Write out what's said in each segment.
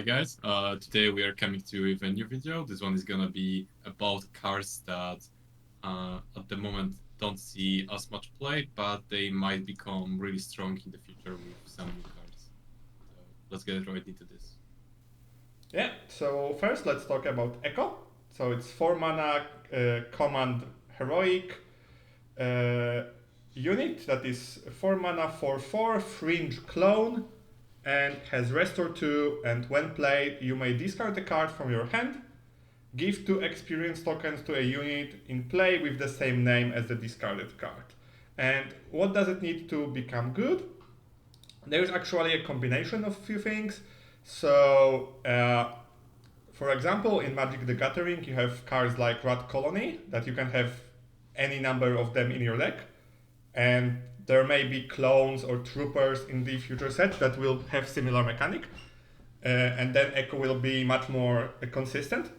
guys, today we are coming to you with a new video. This one is gonna be about cards that at the moment don't see as much play, but they might become really strong in the future with some new cards. So let's get right into this. Yeah, so first let's talk about Echo. So it's 4 mana command heroic unit that is 4 mana 4/4 fringe clone and has restore 2, and when played you may discard a card from your hand, give 2 experience tokens to a unit in play with the same name as the discarded card. And what does it need to become good? There's actually a combination of few things. So for example, in Magic the Gathering, you have cards like Rat Colony that you can have any number of them in your deck, and there may be clones or troopers in the future set that will have similar mechanic, and then Echo will be much more consistent.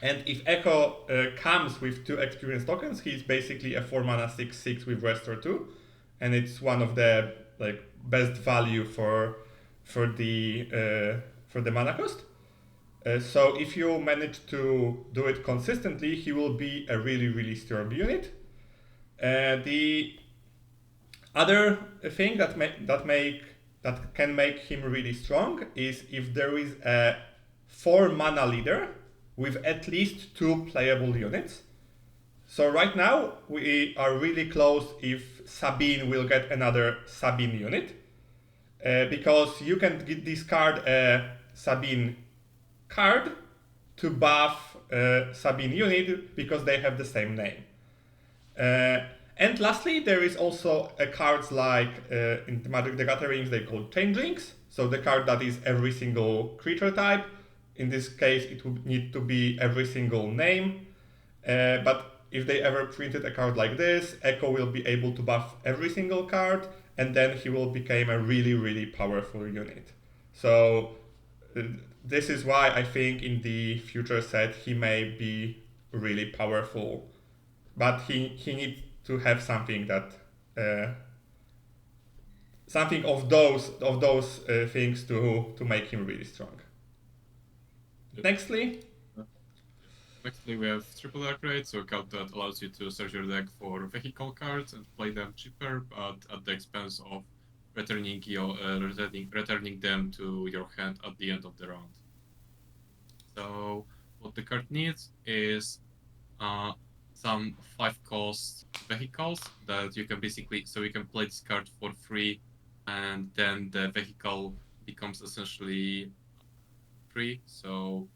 And if Echo comes with 2 experience tokens, he's basically a 4 mana 6/6 with restore 2, and it's one of the best value for the mana cost. So if you manage to do it consistently, he will be a really strong unit. The other thing that can make him really strong is if there is a 4 mana leader with at least 2 playable units. So right now we are really close if Sabine will get another Sabine unit, because you can discard a Sabine card to buff Sabine unit because they have the same name. And lastly, there is also a cards like in the Magic the Gathering they call changelings. So the card that is every single creature type. In this case, it would need to be every single name. But if they ever printed a card like this, Echo will be able to buff every single card, and then he will become a really powerful unit. So this is why I think in the future set he may be really powerful, but he needs to have something that something of those things to make him really strong. Nextly, we have triple dark rate, so a card that allows you to search your deck for vehicle cards and play them cheaper, but at the expense of returning them to your hand at the end of the round. So what the card needs is some 5-cost vehicles that you can so you can play this card for free, and then the vehicle becomes essentially free. So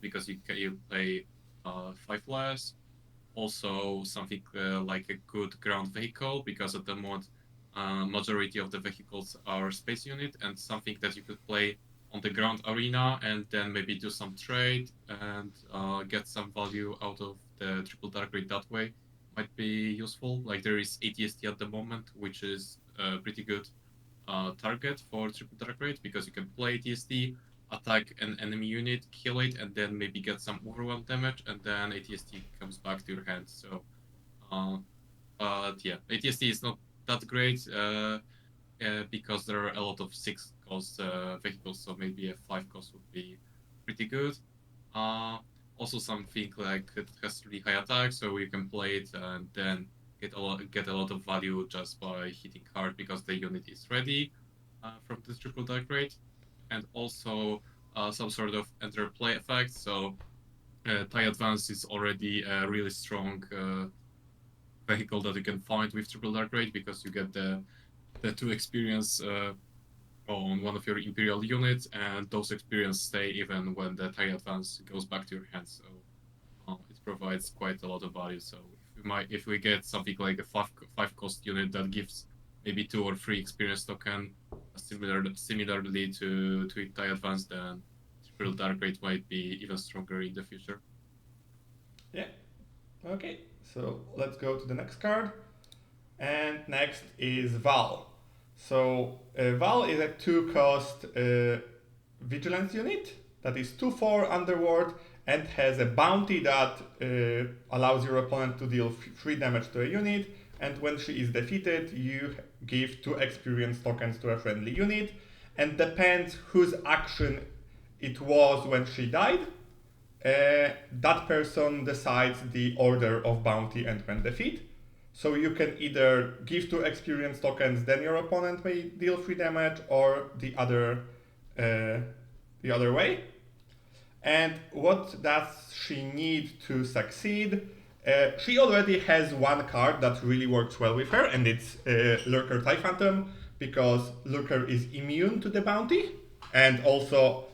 because you play 5 less. Also something like a good ground vehicle, because at the moment majority of the vehicles are space unit, and something that you could play on the ground arena and then maybe do some trade and get some value out of the triple dark rate that way might be useful. Like there is ATST at the moment, which is a pretty good target for triple dark rate, because you can play ATST, attack an enemy unit, kill it, and then maybe get some overwhelm damage, and then ATST comes back to your hand. So but yeah, ATST is not that great because there are a lot of 6-cost vehicles, so maybe a 5-cost would be pretty good. Also something like it has really high attack, so you can play it and then get a lot of value just by hitting hard because the unit is ready from this triple dark rate. And also some sort of enter play effect. So TIE Advance is already a really strong vehicle that you can find with triple dark rate, because you get the 2 experience on one of your Imperial units, and those experience stay even when the TIE Advance goes back to your hands. So it provides quite a lot of value. So if we get something like a 5-cost unit that gives maybe 2 or 3 experience token, similarly to TIE Advance, then triple dark rate might be even stronger in the future. Yeah. Okay. So let's go to the next card. And next is Val. So Val is a 2-cost vigilance unit that is 2/4 underworld and has a bounty that allows your opponent to deal 3 damage to a unit, and when she is defeated you give 2 experience tokens to a friendly unit, and depends whose action it was when she died, that person decides the order of bounty and when defeat. So you can either give 2 experience tokens, then your opponent may deal 3 damage, or the other way. And what does she need to succeed? She already has 1 card that really works well with her, and it's Lurker TIE Phantom, because Lurker is immune to the bounty, and also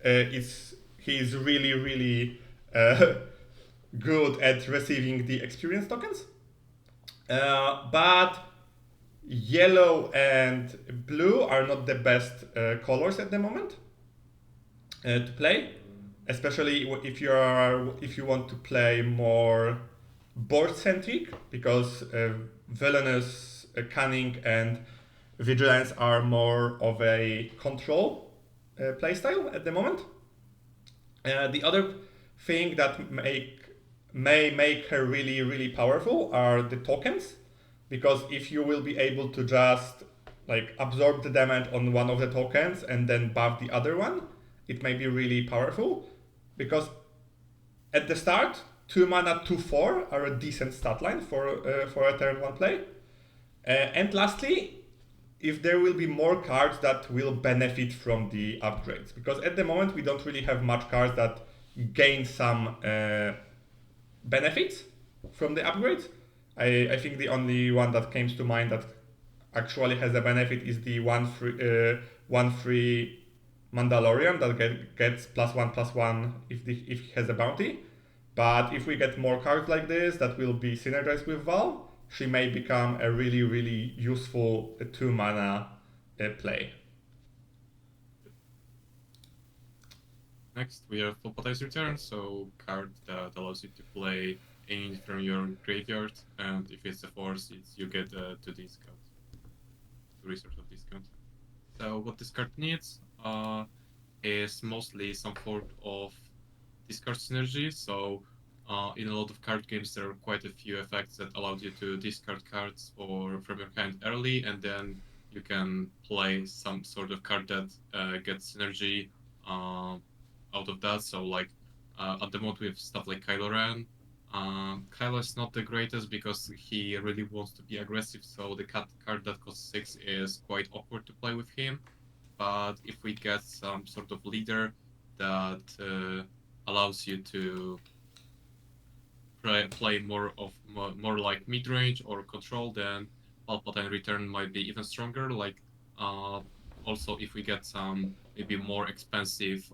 he's really, really good at receiving the experience tokens. But yellow and blue are not the best colors at the moment to play, especially if you want to play more board centric, because villainous, cunning, and vigilance are more of a control playstyle at the moment. The other thing that may make her really, really powerful are the tokens, because if you will be able to just like absorb the damage on one of the tokens and then buff the other one, it may be really powerful. Because at the start, 2 mana, 2/4 are a decent stat line for a turn 1 play. And lastly, if there will be more cards that will benefit from the upgrades, because at the moment we don't really have much cards that gain some benefits from the upgrades. I think the only one that comes to mind that actually has a benefit is the 1/3 Mandalorian that gets +1/+1 if he has a bounty. But if we get more cards like this that will be synergized with Val, she may become a really, really useful 2 mana play. Next, we have Palp Return, so card that allows you to play any from your graveyard, and if it's a force, you get 2 discount, 2 resource of discount. So what this card needs is mostly some form of discard synergy. So in a lot of card games, there are quite a few effects that allow you to discard cards from your hand early, and then you can play some sort of card that gets synergy out of that. So like at the moment we have stuff like Kylo Ren. Kylo is not the greatest because he really wants to be aggressive, so the card that costs 6 is quite awkward to play with him. But if we get some sort of leader that allows you to play more like mid-range or control, then Palp Return might be even stronger. Like also if we get some maybe more expensive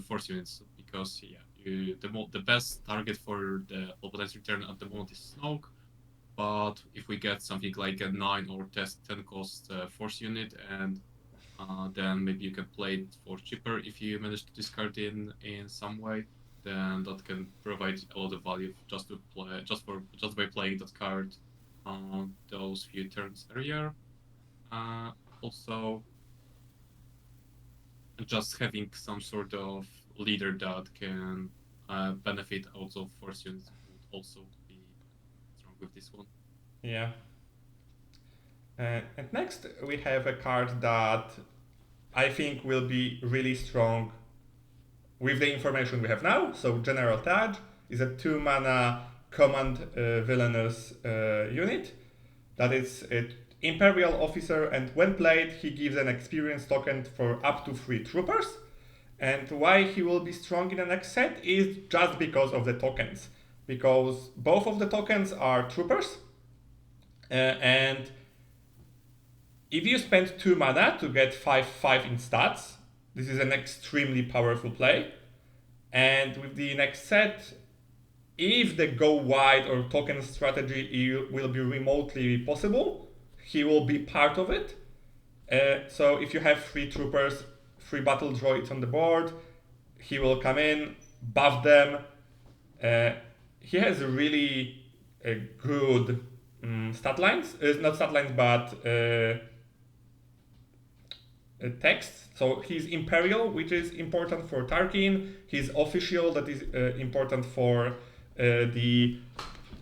force units, because the best target for the Palp Return at the moment is Snoke. But if we get something like a 9 or 10 cost force unit, and then maybe you can play it for cheaper if you manage to discard in some way, then that can provide a lot of value just by playing that card those few turns earlier. Also, just having some sort of leader that can benefit out of force units would also be strong with this one. Yeah. And next we have a card that I think will be really strong with the information we have now. So General Tagge is a 2 mana command villainous unit that is an Imperial officer, and when played he gives an experience token for up to 3 troopers. And why he will be strong in the next set is just because of the tokens, because both of the tokens are troopers, and if you spend 2 mana to get 5/5 in stats, this is an extremely powerful play. And with the next set, if the go wide or token strategy will be remotely possible, he will be part of it. So if you have 3 troopers, 3 battle droids on the board, he will come in, buff them. He has really good stat lines. Not stat lines, but text. So he's Imperial, which is important for Tarkin. He's Official, that is important for the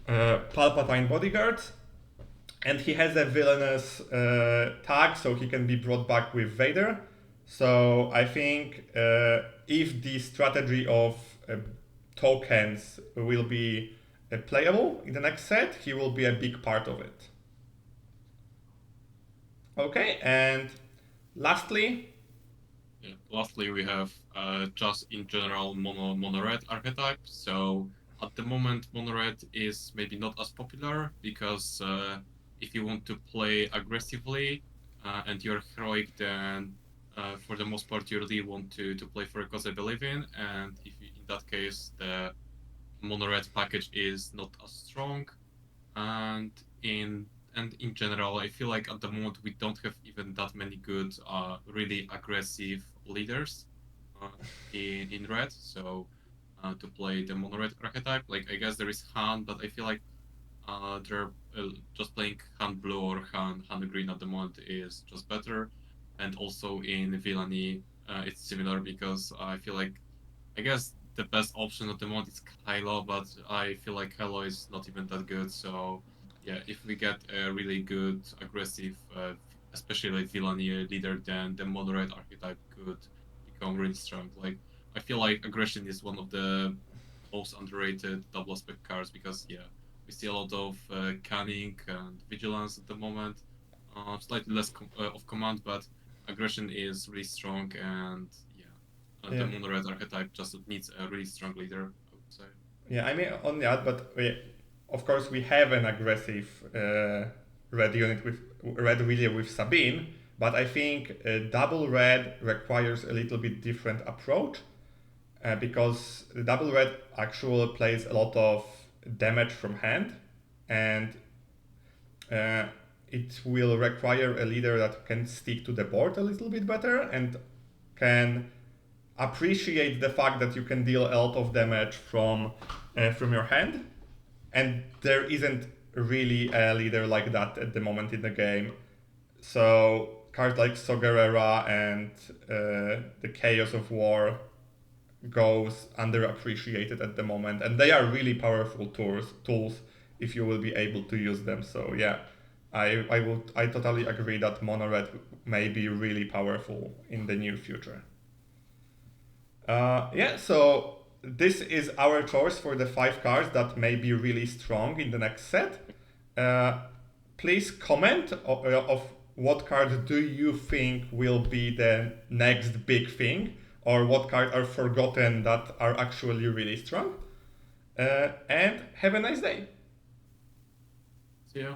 Palpatine bodyguards. And he has a villainous tag, so he can be brought back with Vader. So I think if the strategy of tokens will be playable in the next set, he will be a big part of it. Okay, and lastly, Yeah. Lastly, we have just in general mono red archetype. So at the moment, mono red is maybe not as popular because if you want to play aggressively and you're heroic, then for the most part you really want to play for a cause I believe in. And if you, in that case the mono red package is not as strong, and in general, I feel like at the moment we don't have even that many good, really aggressive leaders uh, in red. So to play the mono red archetype, like I guess there is Han, but I feel like they're just playing Han blue or Han green at the moment is just better. And also in villainy, it's similar because I feel like I guess the best option at the moment is Kylo, but I feel like Kylo is not even that good. So yeah, if we get a really good, aggressive, especially like villainy leader, then the moderate archetype could become really strong. Like I feel like aggression is one of the most underrated double aspect cards because yeah, we see a lot of cunning and vigilance at the moment. Slightly less of command, but aggression is really strong and yeah the yeah, mono red archetype just needs a really strong leader, I would say. yeah, I mean on that, but of course we have an aggressive red unit with red relay with Sabine, but I think double red requires a little bit different approach because the double red actually plays a lot of damage from hand, and uh, it will require a leader that can stick to the board a little bit better and can appreciate the fact that you can deal a lot of damage from your hand, and there isn't really a leader like that at the moment in the game. So cards like Sogerera and the Chaos of War goes underappreciated at the moment, and they are really powerful tools if you will be able to use them. So yeah, I totally agree that mono red may be really powerful in the near future. Yeah, so this is our choice for the 5 cards that may be really strong in the next set. Uh, Please comment of what card do you think will be the next big thing, or what cards are forgotten that are actually really strong. And have a nice day. So yeah,